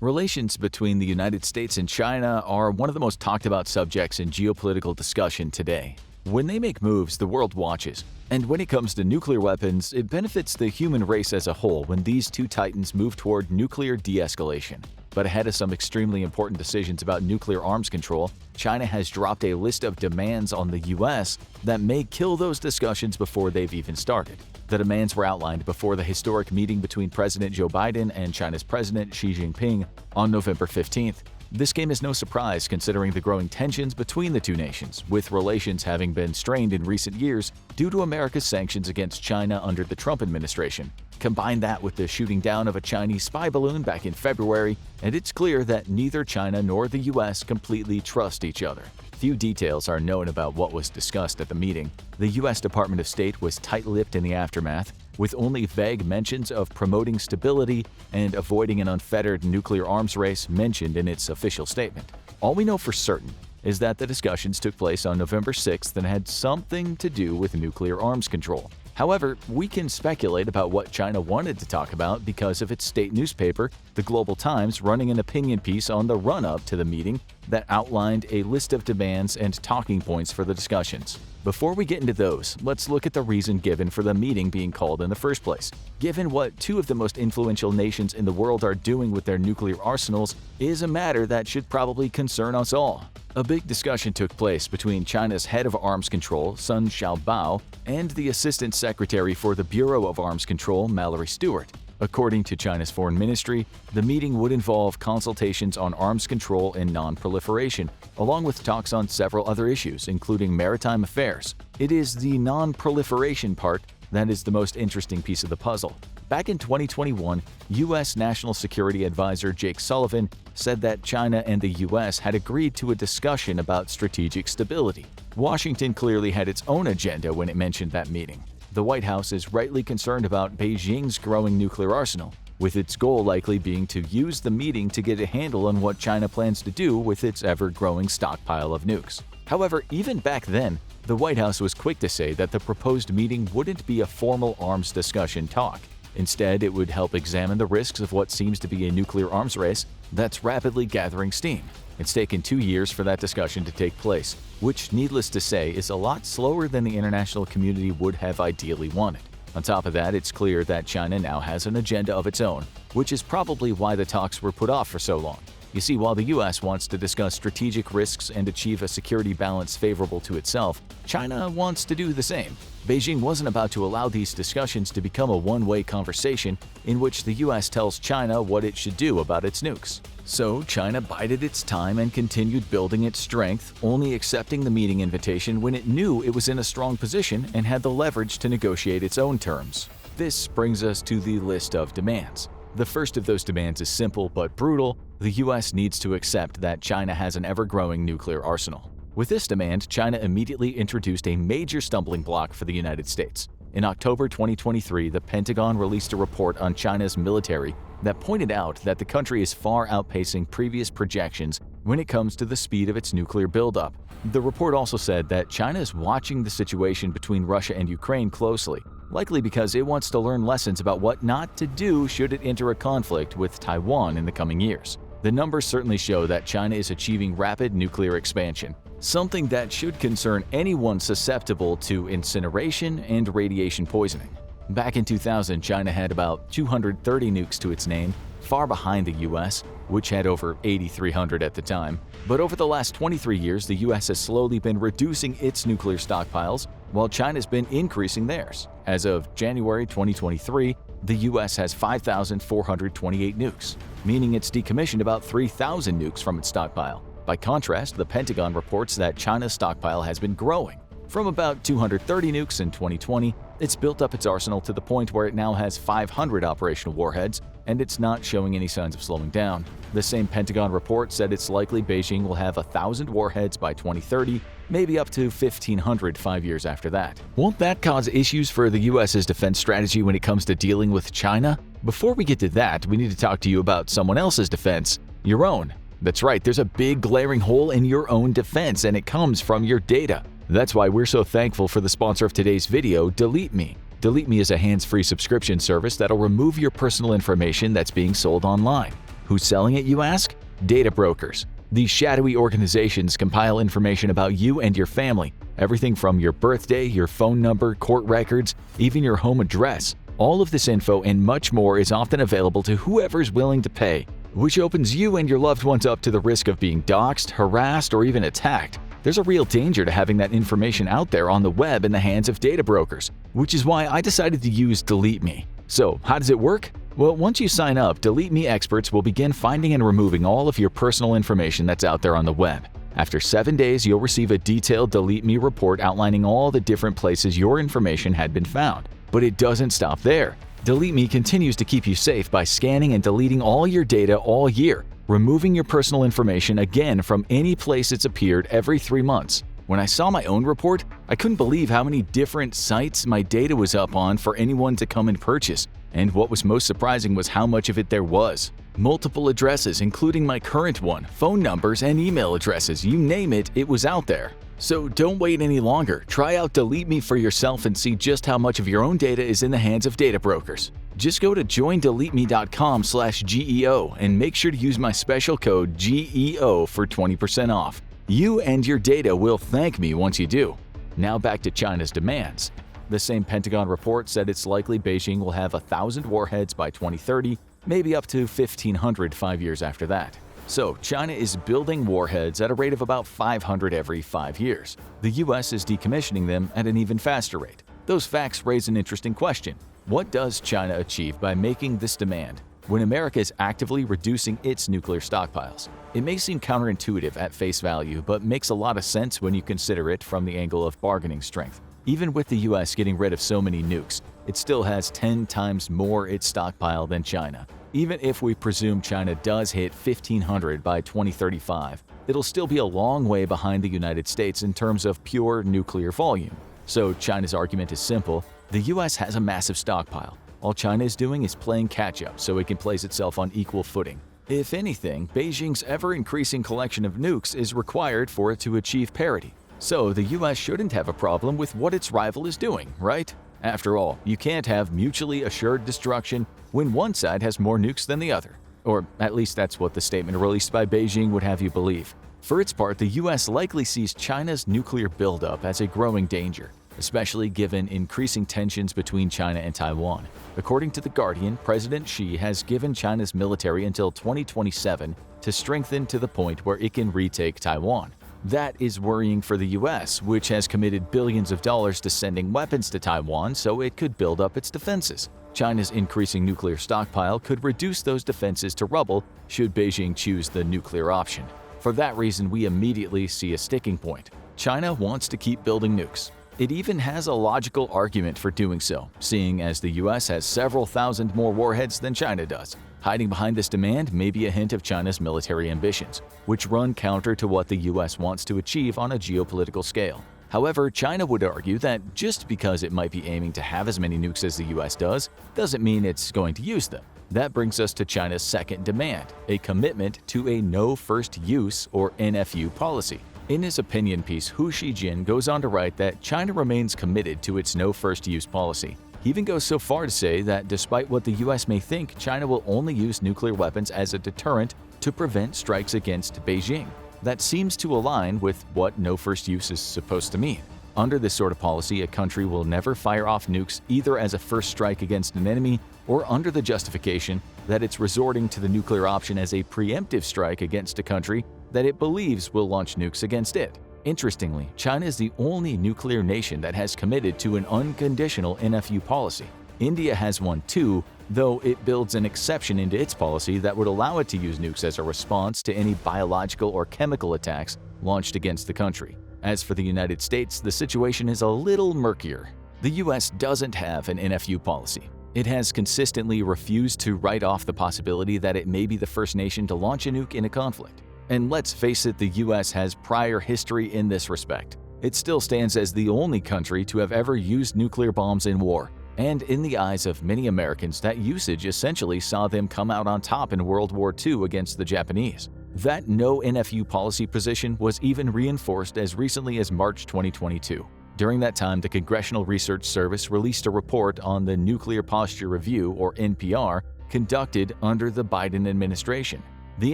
Relations between the United States and China are one of the most talked about subjects in geopolitical discussion today. When they make moves, the world watches. And when it comes to nuclear weapons, it benefits the human race as a whole when these two titans move toward nuclear de-escalation. But ahead of some extremely important decisions about nuclear arms control, China has dropped a list of demands on the US that may kill those discussions before they've even started. The demands were outlined before the historic meeting between President Joe Biden and China's President Xi Jinping on November 15th. This came as no surprise considering the growing tensions between the two nations, with relations having been strained in recent years due to America's sanctions against China under the Trump administration. Combine that with the shooting down of a Chinese spy balloon back in February, and it's clear that neither China nor the US completely trust each other. Few details are known about what was discussed at the meeting. The U.S. Department of State was tight-lipped in the aftermath, with only vague mentions of promoting stability and avoiding an unfettered nuclear arms race mentioned in its official statement. All we know for certain is that the discussions took place on November 6th and had something to do with nuclear arms control. However, we can speculate about what China wanted to talk about because of its state newspaper, the Global Times, running an opinion piece on the run-up to the meeting that outlined a list of demands and talking points for the discussions. Before we get into those, let's look at the reason given for the meeting being called in the first place. Given what two of the most influential nations in the world are doing with their nuclear arsenals is a matter that should probably concern us all. A big discussion took place between China's head of arms control, Sun Xiaobao, and the Assistant Secretary for the Bureau of Arms Control, Mallory Stewart. According to China's foreign ministry, the meeting would involve consultations on arms control and non-proliferation, along with talks on several other issues, including maritime affairs. It is the non-proliferation part that is the most interesting piece of the puzzle. Back in 2021, U.S. National Security Advisor Jake Sullivan said that China and the U.S. had agreed to a discussion about strategic stability. Washington clearly had its own agenda when it mentioned that meeting. The White House is rightly concerned about Beijing's growing nuclear arsenal, with its goal likely being to use the meeting to get a handle on what China plans to do with its ever-growing stockpile of nukes. However, even back then, the White House was quick to say that the proposed meeting wouldn't be a formal arms discussion talk. Instead, it would help examine the risks of what seems to be a nuclear arms race that's rapidly gathering steam. It's taken 2 years for that discussion to take place, which, needless to say, is a lot slower than the international community would have ideally wanted. On top of that, it's clear that China now has an agenda of its own, which is probably why the talks were put off for so long. You see, while the U.S. wants to discuss strategic risks and achieve a security balance favorable to itself, China wants to do the same. Beijing wasn't about to allow these discussions to become a one-way conversation in which the U.S. tells China what it should do about its nukes. So China bided its time and continued building its strength, only accepting the meeting invitation when it knew it was in a strong position and had the leverage to negotiate its own terms. This brings us to the list of demands. The first of those demands is simple but brutal. The U.S. needs to accept that China has an ever-growing nuclear arsenal. With this demand, China immediately introduced a major stumbling block for the United States. In October 2023, the Pentagon released a report on China's military that pointed out that the country is far outpacing previous projections when it comes to the speed of its nuclear buildup. The report also said that China is watching the situation between Russia and Ukraine closely, likely because it wants to learn lessons about what not to do should it enter a conflict with Taiwan in the coming years. The numbers certainly show that China is achieving rapid nuclear expansion, something that should concern anyone susceptible to incineration and radiation poisoning. Back in 2000, China had about 230 nukes to its name, far behind the US, which had over 8,300 at the time. But over the last 23 years, the US has slowly been reducing its nuclear stockpiles, while China's been increasing theirs. As of January 2023, the US has 5,428 nukes, meaning it's decommissioned about 3,000 nukes from its stockpile. By contrast, the Pentagon reports that China's stockpile has been growing. From about 230 nukes in 2020, it's built up its arsenal to the point where it now has 500 operational warheads, and it's not showing any signs of slowing down. The same Pentagon report said it's likely Beijing will have 1,000 warheads by 2030, maybe up to 1,500 5 years after that. Won't that cause issues for the US's defense strategy when it comes to dealing with China? Before we get to that, we need to talk to you about someone else's defense, your own. That's right, there's a big glaring hole in your own defense, and it comes from your data. That's why we're so thankful for the sponsor of today's video, Delete Me. Delete Me is a hands-free subscription service that'll remove your personal information that's being sold online. Who's selling it, you ask? Data brokers. These shadowy organizations compile information about you and your family, everything from your birthday, your phone number, court records, even your home address. All of this info and much more is often available to whoever's willing to pay, which opens you and your loved ones up to the risk of being doxxed, harassed, or even attacked. There's a real danger to having that information out there on the web in the hands of data brokers, which is why I decided to use Delete Me. So, how does it work? Well, once you sign up, Delete Me experts will begin finding and removing all of your personal information that's out there on the web. After 7 days, you'll receive a detailed Delete Me report outlining all the different places your information had been found. But it doesn't stop there. Delete Me continues to keep you safe by scanning and deleting all your data all year, removing your personal information again from any place it's appeared every 3 months. When I saw my own report, I couldn't believe how many different sites my data was up on for anyone to come and purchase. And what was most surprising was how much of it there was. Multiple addresses, including my current one, phone numbers and email addresses, you name it, it was out there. So don't wait any longer. Try out Delete Me for yourself and see just how much of your own data is in the hands of data brokers. Just go to joindeleteme.com/GEO and make sure to use my special code GEO for 20% off. You and your data will thank me once you do. Now back to China's demands. The same Pentagon report said it's likely Beijing will have 1,000 warheads by 2030, maybe up to 1,500 5 years after that. So, China is building warheads at a rate of about 500 every 5 years. The US is decommissioning them at an even faster rate. Those facts raise an interesting question. What does China achieve by making this demand when America is actively reducing its nuclear stockpiles? It may seem counterintuitive at face value, but makes a lot of sense when you consider it from the angle of bargaining strength. Even with the US getting rid of so many nukes, it still has 10 times more its stockpile than China. Even if we presume China does hit 1,500 by 2035, it'll still be a long way behind the United States in terms of pure nuclear volume. So China's argument is simple: the US has a massive stockpile. All China is doing is playing catch-up so it can place itself on equal footing. If anything, Beijing's ever-increasing collection of nukes is required for it to achieve parity. So the US shouldn't have a problem with what its rival is doing, right? After all, you can't have mutually assured destruction when one side has more nukes than the other. Or at least that's what the statement released by Beijing would have you believe. For its part, the US likely sees China's nuclear buildup as a growing danger, especially given increasing tensions between China and Taiwan. According to The Guardian, President Xi has given China's military until 2027 to strengthen to the point where it can retake Taiwan. That is worrying for the US, which has committed billions of dollars to sending weapons to Taiwan so it could build up its defenses. China's increasing nuclear stockpile could reduce those defenses to rubble should Beijing choose the nuclear option. For that reason, we immediately see a sticking point. China wants to keep building nukes. It even has a logical argument for doing so, seeing as the US has several thousand more warheads than China does. Hiding behind this demand may be a hint of China's military ambitions, which run counter to what the US wants to achieve on a geopolitical scale. However, China would argue that just because it might be aiming to have as many nukes as the US does, doesn't mean it's going to use them. That brings us to China's second demand, a commitment to a no first use or NFU policy. In his opinion piece, Hu Xijin goes on to write that China remains committed to its no first use policy. He even goes so far to say that despite what the US may think, China will only use nuclear weapons as a deterrent to prevent strikes against Beijing. That seems to align with what no first use is supposed to mean. Under this sort of policy, a country will never fire off nukes either as a first strike against an enemy or under the justification that it's resorting to the nuclear option as a preemptive strike against a country that it believes will launch nukes against it. Interestingly, China is the only nuclear nation that has committed to an unconditional NFU policy. India has one too, though it builds an exception into its policy that would allow it to use nukes as a response to any biological or chemical attacks launched against the country. As for the United States, the situation is a little murkier. The US doesn't have an NFU policy. It has consistently refused to write off the possibility that it may be the first nation to launch a nuke in a conflict. And let's face it, the US has prior history in this respect. It still stands as the only country to have ever used nuclear bombs in war. And in the eyes of many Americans, that usage essentially saw them come out on top in World War II against the Japanese. That no NFU policy position was even reinforced as recently as March 2022. During that time, the Congressional Research Service released a report on the Nuclear Posture Review, or NPR, conducted under the Biden administration. The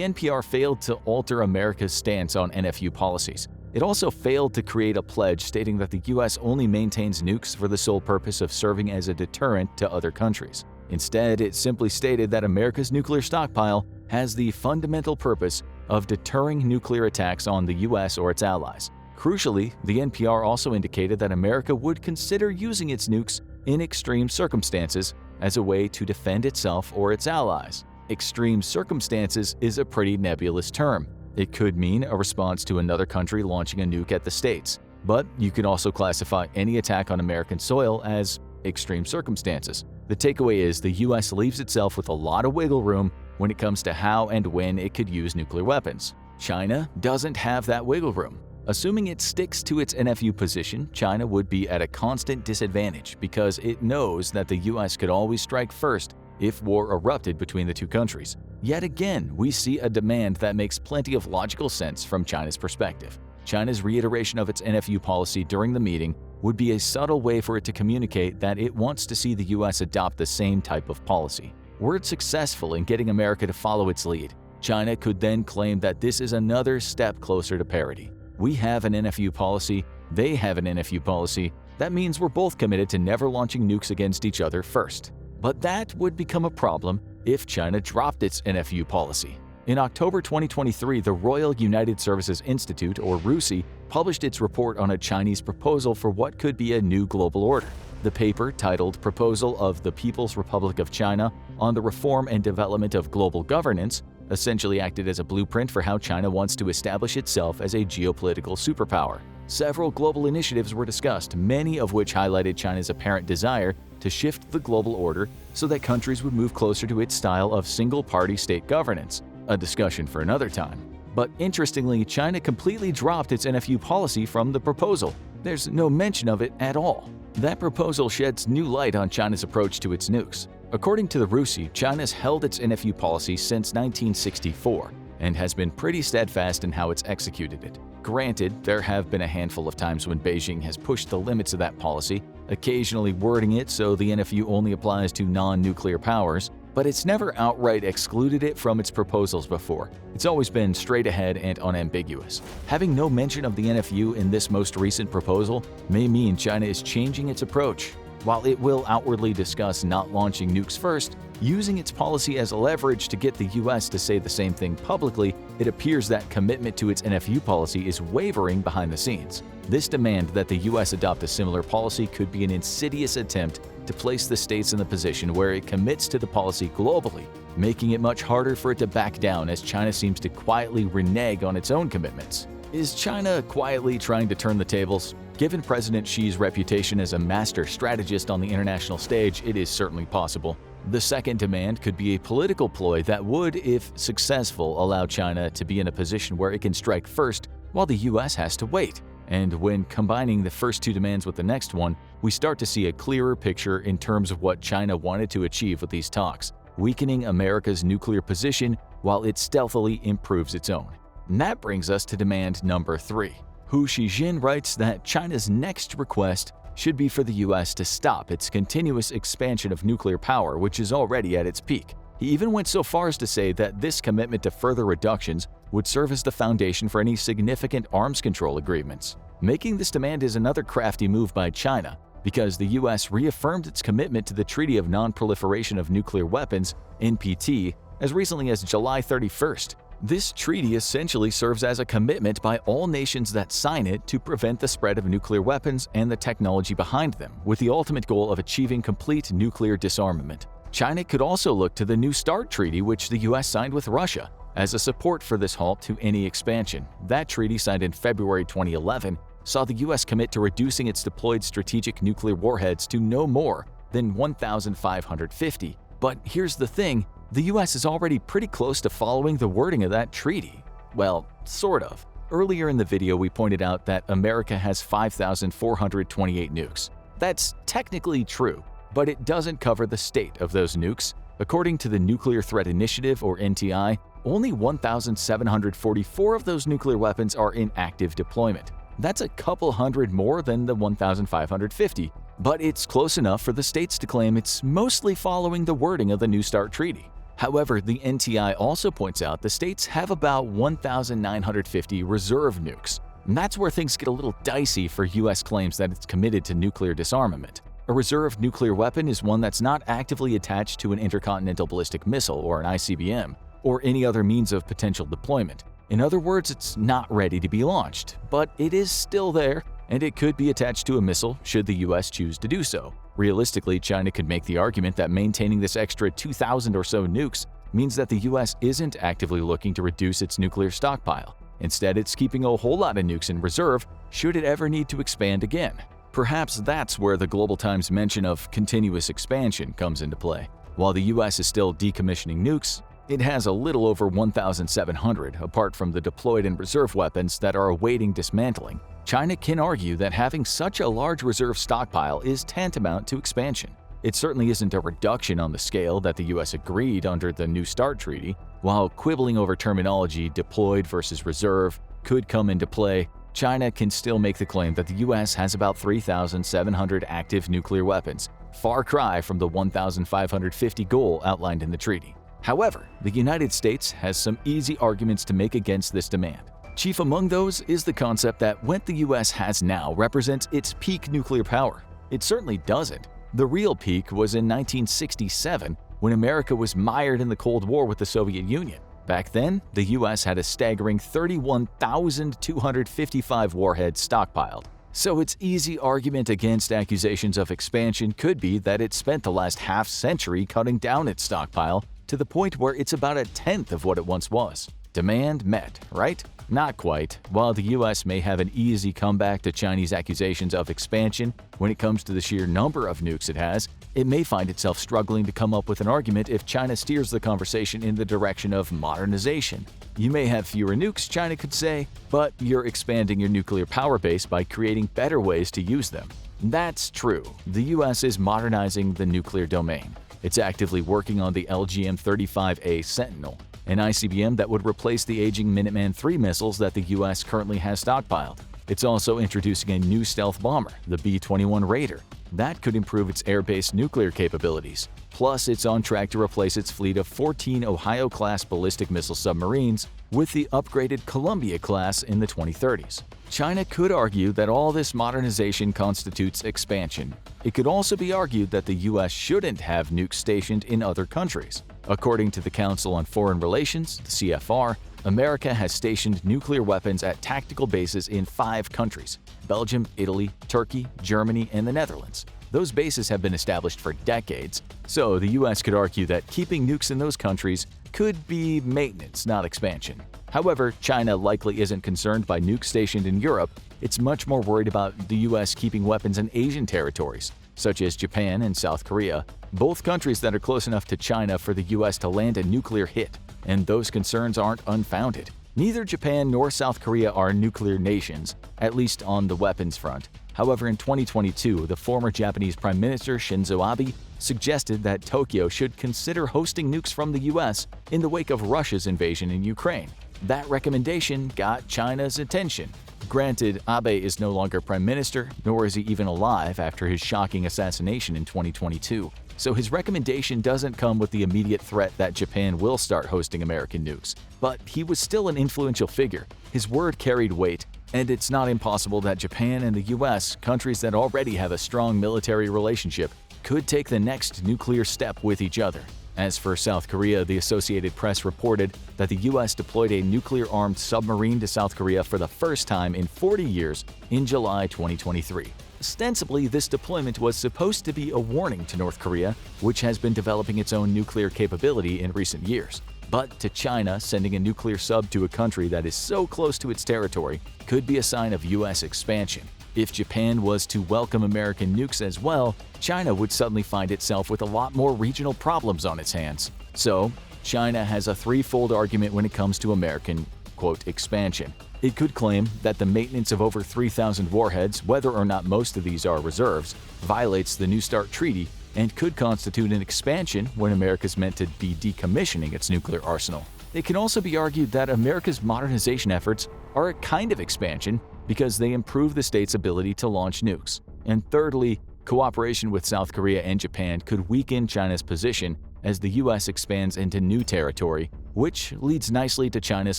NPR failed to alter America's stance on NFU policies. It also failed to create a pledge stating that the U.S. only maintains nukes for the sole purpose of serving as a deterrent to other countries. Instead, it simply stated that America's nuclear stockpile has the fundamental purpose of deterring nuclear attacks on the U.S. or its allies. Crucially, the NPR also indicated that America would consider using its nukes in extreme circumstances as a way to defend itself or its allies. Extreme circumstances is a pretty nebulous term. It could mean a response to another country launching a nuke at the States, but you could also classify any attack on American soil as extreme circumstances. The takeaway is the U.S. leaves itself with a lot of wiggle room when it comes to how and when it could use nuclear weapons. China doesn't have that wiggle room. Assuming it sticks to its NFU position, China would be at a constant disadvantage because it knows that the U.S. could always strike first if war erupted between the two countries. Yet again, we see a demand that makes plenty of logical sense from China's perspective. China's reiteration of its NFU policy during the meeting would be a subtle way for it to communicate that it wants to see the U.S. adopt the same type of policy. Were it successful in getting America to follow its lead, China could then claim that this is another step closer to parity. We have an NFU policy, they have an NFU policy. That means we're both committed to never launching nukes against each other first. But that would become a problem if China dropped its NFU policy. In October 2023, the Royal United Services Institute, or RUSI, published its report on a Chinese proposal for what could be a new global order. The paper, titled Proposal of the People's Republic of China on the Reform and Development of Global Governance, essentially acted as a blueprint for how China wants to establish itself as a geopolitical superpower. Several global initiatives were discussed, many of which highlighted China's apparent desire to shift the global order so that countries would move closer to its style of single-party state governance, a discussion for another time. But interestingly, China completely dropped its NFU policy from the proposal. There's no mention of it at all. That proposal sheds new light on China's approach to its nukes. According to the RUSI, China's held its NFU policy since 1964 and has been pretty steadfast in how it's executed it. Granted, there have been a handful of times when Beijing has pushed the limits of that policy, occasionally wording it so the NFU only applies to non-nuclear powers, but it's never outright excluded it from its proposals before. It's always been straight ahead and unambiguous. Having no mention of the NFU in this most recent proposal may mean China is changing its approach. While it will outwardly discuss not launching nukes first, using its policy as leverage to get the U.S. to say the same thing publicly, it appears that commitment to its NFU policy is wavering behind the scenes. This demand that the U.S. adopt a similar policy could be an insidious attempt to place the states in the position where it commits to the policy globally, making it much harder for it to back down as China seems to quietly renege on its own commitments. Is China quietly trying to turn the tables? Given President Xi's reputation as a master strategist on the international stage, it is certainly possible. The second demand could be a political ploy that would, if successful, allow China to be in a position where it can strike first while the U.S. has to wait. And when combining the first two demands with the next one, we start to see a clearer picture in terms of what China wanted to achieve with these talks, weakening America's nuclear position while it stealthily improves its own. And that brings us to demand number 3. Hu Shijin writes that China's next request should be for the U.S. to stop its continuous expansion of nuclear power, which is already at its peak. He even went so far as to say that this commitment to further reductions would serve as the foundation for any significant arms control agreements. Making this demand is another crafty move by China, because the U.S. reaffirmed its commitment to the Treaty of Non-Proliferation of Nuclear Weapons, NPT, as recently as July 31st. This treaty essentially serves as a commitment by all nations that sign it to prevent the spread of nuclear weapons and the technology behind them, with the ultimate goal of achieving complete nuclear disarmament. China could also look to the New START treaty, which the U.S. signed with Russia, as a support for this halt to any expansion. That treaty, signed in February 2011, saw the U.S. commit to reducing its deployed strategic nuclear warheads to no more than 1,550. But here's the thing, the U.S. is already pretty close to following the wording of that treaty. Well, sort of. Earlier in the video, we pointed out that America has 5,428 nukes. That's technically true, but it doesn't cover the state of those nukes. According to the Nuclear Threat Initiative, or NTI, only 1,744 of those nuclear weapons are in active deployment. That's a couple hundred more than the 1,550, but it's close enough for the states to claim it's mostly following the wording of the New START treaty. However, the NTI also points out the states have about 1,950 reserve nukes. And that's where things get a little dicey for U.S. claims that it's committed to nuclear disarmament. A reserve nuclear weapon is one that's not actively attached to an intercontinental ballistic missile or an ICBM, or any other means of potential deployment. In other words, it's not ready to be launched, but it is still there, and it could be attached to a missile should the U.S. choose to do so. Realistically, China could make the argument that maintaining this extra 2,000 or so nukes means that the U.S. isn't actively looking to reduce its nuclear stockpile. Instead, it's keeping a whole lot of nukes in reserve should it ever need to expand again. Perhaps that's where the Global Times mention of continuous expansion comes into play. While the U.S. is still decommissioning nukes, it has a little over 1,700 apart from the deployed and reserve weapons that are awaiting dismantling. China can argue that having such a large reserve stockpile is tantamount to expansion. It certainly isn't a reduction on the scale that the U.S. agreed under the New START treaty. While quibbling over terminology deployed versus reserve could come into play, China can still make the claim that the U.S. has about 3,700 active nuclear weapons, far cry from the 1,550 goal outlined in the treaty. However, the United States has some easy arguments to make against this demand. Chief among those is the concept that what the U.S. has now represents its peak nuclear power. It certainly doesn't. The real peak was in 1967, when America was mired in the Cold War with the Soviet Union. Back then, the U.S. had a staggering 31,255 warheads stockpiled. So its easy argument against accusations of expansion could be that it spent the last half-century cutting down its stockpile to the point where it's about a tenth of what it once was. Demand met, right? Not quite. While the U.S. may have an easy comeback to Chinese accusations of expansion when it comes to the sheer number of nukes it has, it may find itself struggling to come up with an argument if China steers the conversation in the direction of modernization. You may have fewer nukes, China could say, but you're expanding your nuclear power base by creating better ways to use them. That's true. The U.S. is modernizing the nuclear domain. It's actively working on the LGM-35A Sentinel, an ICBM that would replace the aging Minuteman III missiles that the U.S. currently has stockpiled. It's also introducing a new stealth bomber, the B-21 Raider. That could improve its air-based nuclear capabilities. Plus, it's on track to replace its fleet of 14 Ohio-class ballistic missile submarines with the upgraded Columbia-class in the 2030s. China could argue that all this modernization constitutes expansion. It could also be argued that the U.S. shouldn't have nukes stationed in other countries. According to the Council on Foreign Relations, the CFR, America has stationed nuclear weapons at tactical bases in 5 countries: Belgium, Italy, Turkey, Germany, and the Netherlands. Those bases have been established for decades, so the U.S. could argue that keeping nukes in those countries could be maintenance, not expansion. However, China likely isn't concerned by nukes stationed in Europe. It's much more worried about the U.S. keeping weapons in Asian territories, such as Japan and South Korea, both countries that are close enough to China for the U.S. to land a nuclear hit, and those concerns aren't unfounded. Neither Japan nor South Korea are nuclear nations, at least on the weapons front. However, in 2022, the former Japanese Prime Minister Shinzo Abe suggested that Tokyo should consider hosting nukes from the U.S. in the wake of Russia's invasion in Ukraine. That recommendation got China's attention. Granted, Abe is no longer prime minister, nor is he even alive after his shocking assassination in 2022. So his recommendation doesn't come with the immediate threat that Japan will start hosting American nukes. But he was still an influential figure. His word carried weight, and it's not impossible that Japan and the U.S., countries that already have a strong military relationship, could take the next nuclear step with each other. As for South Korea, the Associated Press reported that the U.S. deployed a nuclear-armed submarine to South Korea for the first time in 40 years in July 2023. Ostensibly, this deployment was supposed to be a warning to North Korea, which has been developing its own nuclear capability in recent years. But to China, sending a nuclear sub to a country that is so close to its territory could be a sign of U.S. expansion. If Japan was to welcome American nukes as well, China would suddenly find itself with a lot more regional problems on its hands. So, China has a threefold argument when it comes to American, quote, expansion. It could claim that the maintenance of over 3,000 warheads, whether or not most of these are reserves, violates the New START treaty and could constitute an expansion when America's meant to be decommissioning its nuclear arsenal. It can also be argued that America's modernization efforts are a kind of expansion because they improve the state's ability to launch nukes. And thirdly, cooperation with South Korea and Japan could weaken China's position as the U.S. expands into new territory, which leads nicely to China's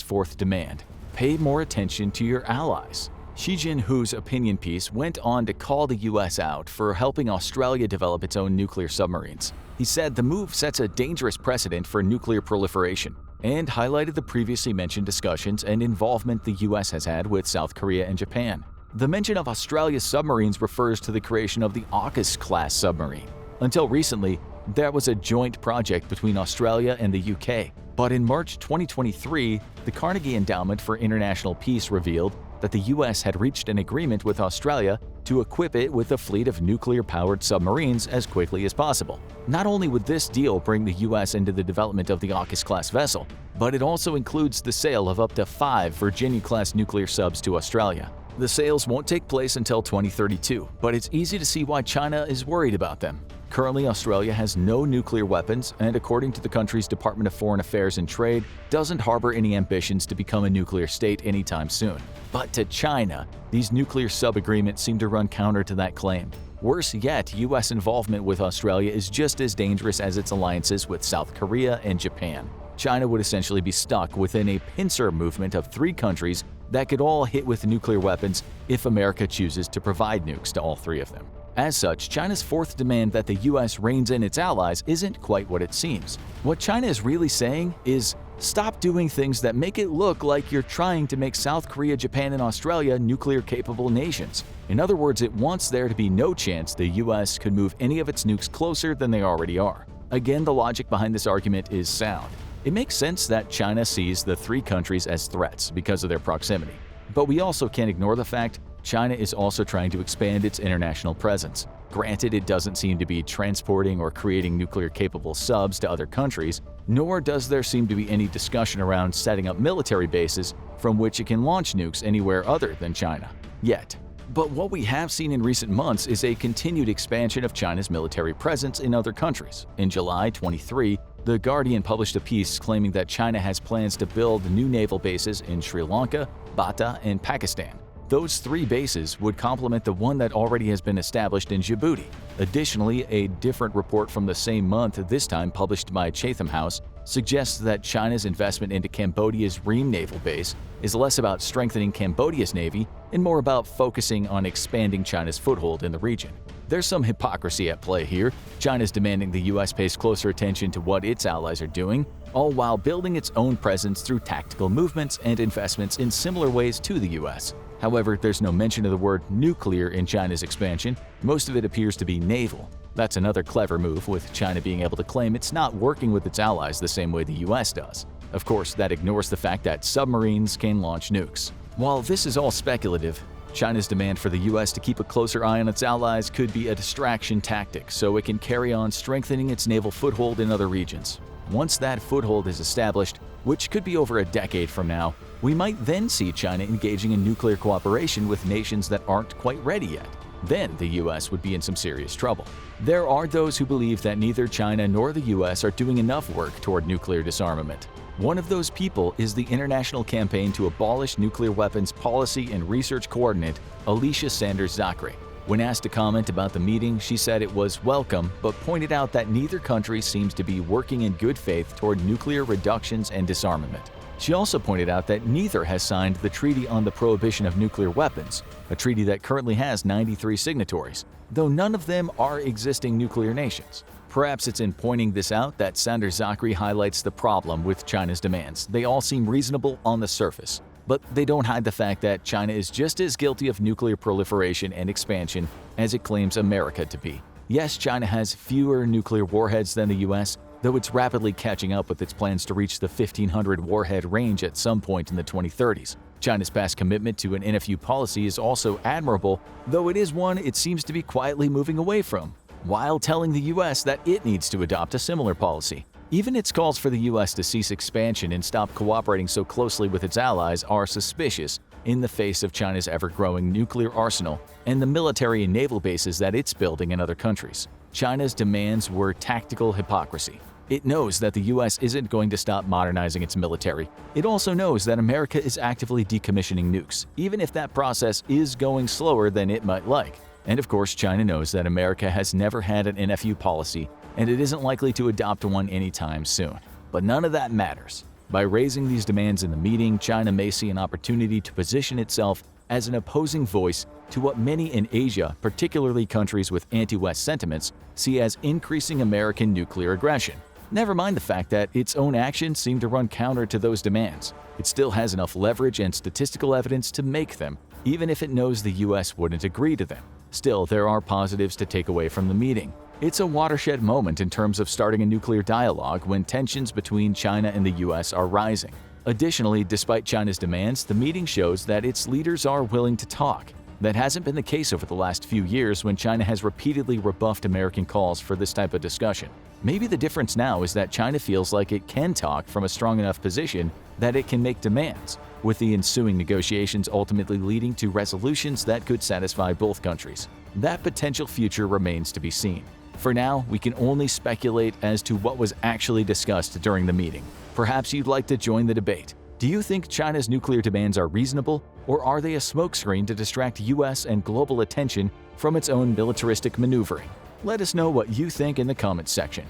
fourth demand: pay more attention to your allies. Xi Jinping's opinion piece went on to call the U.S. out for helping Australia develop its own nuclear submarines. He said the move sets a dangerous precedent for nuclear proliferation and highlighted the previously mentioned discussions and involvement the U.S. has had with South Korea and Japan. The mention of Australia's submarines refers to the creation of the AUKUS-class submarine. Until recently, there was a joint project between Australia and the UK, but in March 2023, the Carnegie Endowment for International Peace revealed that the U.S. had reached an agreement with Australia to equip it with a fleet of nuclear-powered submarines as quickly as possible. Not only would this deal bring the U.S. into the development of the AUKUS-class vessel, but it also includes the sale of up to 5 Virginia-class nuclear subs to Australia. The sales won't take place until 2032, but it's easy to see why China is worried about them. Currently, Australia has no nuclear weapons and, according to the country's Department of Foreign Affairs and Trade, doesn't harbor any ambitions to become a nuclear state anytime soon. But to China, these nuclear sub-agreements seem to run counter to that claim. Worse yet, U.S. involvement with Australia is just as dangerous as its alliances with South Korea and Japan. China would essentially be stuck within a pincer movement of 3 countries that could all hit with nuclear weapons if America chooses to provide nukes to all 3 of them. As such, China's fourth demand that the U.S. reins in its allies isn't quite what it seems. What China is really saying is, stop doing things that make it look like you're trying to make South Korea, Japan, and Australia nuclear-capable nations. In other words, it wants there to be no chance the U.S. could move any of its nukes closer than they already are. Again, the logic behind this argument is sound. It makes sense that China sees the 3 countries as threats because of their proximity. But we also can't ignore the fact China is also trying to expand its international presence. Granted, it doesn't seem to be transporting or creating nuclear-capable subs to other countries, nor does there seem to be any discussion around setting up military bases from which it can launch nukes anywhere other than China. Yet. But what we have seen in recent months is a continued expansion of China's military presence in other countries. In July 23, The Guardian published a piece claiming that China has plans to build new naval bases in Sri Lanka, Bata, and Pakistan. Those 3 bases would complement the one that already has been established in Djibouti. Additionally, a different report from the same month, this time published by Chatham House, suggests that China's investment into Cambodia's Ream Naval Base is less about strengthening Cambodia's navy and more about focusing on expanding China's foothold in the region. There's some hypocrisy at play here. China's demanding the U.S. pays closer attention to what its allies are doing, all while building its own presence through tactical movements and investments in similar ways to the U.S. However, there's no mention of the word nuclear in China's expansion. Most of it appears to be naval. That's another clever move, with China being able to claim it's not working with its allies the same way the U.S. does. Of course, that ignores the fact that submarines can launch nukes. While this is all speculative, China's demand for the U.S. to keep a closer eye on its allies could be a distraction tactic so it can carry on strengthening its naval foothold in other regions. Once that foothold is established, which could be over a decade from now, we might then see China engaging in nuclear cooperation with nations that aren't quite ready yet. Then the U.S. would be in some serious trouble. There are those who believe that neither China nor the U.S. are doing enough work toward nuclear disarmament. One of those people is the International Campaign to Abolish Nuclear Weapons Policy and Research Coordinate, Alicia Sanders-Zachary. When asked to comment about the meeting, she said it was welcome, but pointed out that neither country seems to be working in good faith toward nuclear reductions and disarmament. She also pointed out that neither has signed the Treaty on the Prohibition of Nuclear Weapons, a treaty that currently has 93 signatories, though none of them are existing nuclear nations. Perhaps it's in pointing this out that Sanders-Zachary highlights the problem with China's demands. They all seem reasonable on the surface, but they don't hide the fact that China is just as guilty of nuclear proliferation and expansion as it claims America to be. Yes, China has fewer nuclear warheads than the U.S., though it's rapidly catching up with its plans to reach the 1,500 warhead range at some point in the 2030s. China's past commitment to an NFU policy is also admirable, though it is one it seems to be quietly moving away from, while telling the U.S. that it needs to adopt a similar policy. Even its calls for the U.S. to cease expansion and stop cooperating so closely with its allies are suspicious in the face of China's ever-growing nuclear arsenal and the military and naval bases that it's building in other countries. China's demands were tactical hypocrisy. It knows that the US isn't going to stop modernizing its military. It also knows that America is actively decommissioning nukes, even if that process is going slower than it might like. And of course, China knows that America has never had an NFU policy, and it isn't likely to adopt one anytime soon. But none of that matters. By raising these demands in the meeting, China may see an opportunity to position itself as an opposing voice to what many in Asia, particularly countries with anti-West sentiments, see as increasing American nuclear aggression. Never mind the fact that its own actions seem to run counter to those demands. It still has enough leverage and statistical evidence to make them, even if it knows the US wouldn't agree to them. Still, there are positives to take away from the meeting. It's a watershed moment in terms of starting a nuclear dialogue when tensions between China and the US are rising. Additionally, despite China's demands, the meeting shows that its leaders are willing to talk. That hasn't been the case over the last few years when China has repeatedly rebuffed American calls for this type of discussion. Maybe the difference now is that China feels like it can talk from a strong enough position that it can make demands, with the ensuing negotiations ultimately leading to resolutions that could satisfy both countries. That potential future remains to be seen. For now, we can only speculate as to what was actually discussed during the meeting. Perhaps you'd like to join the debate. Do you think China's nuclear demands are reasonable, or are they a smokescreen to distract US and global attention from its own militaristic maneuvering? Let us know what you think in the comments section.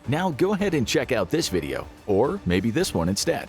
Now go ahead and check out this video, or maybe this one instead.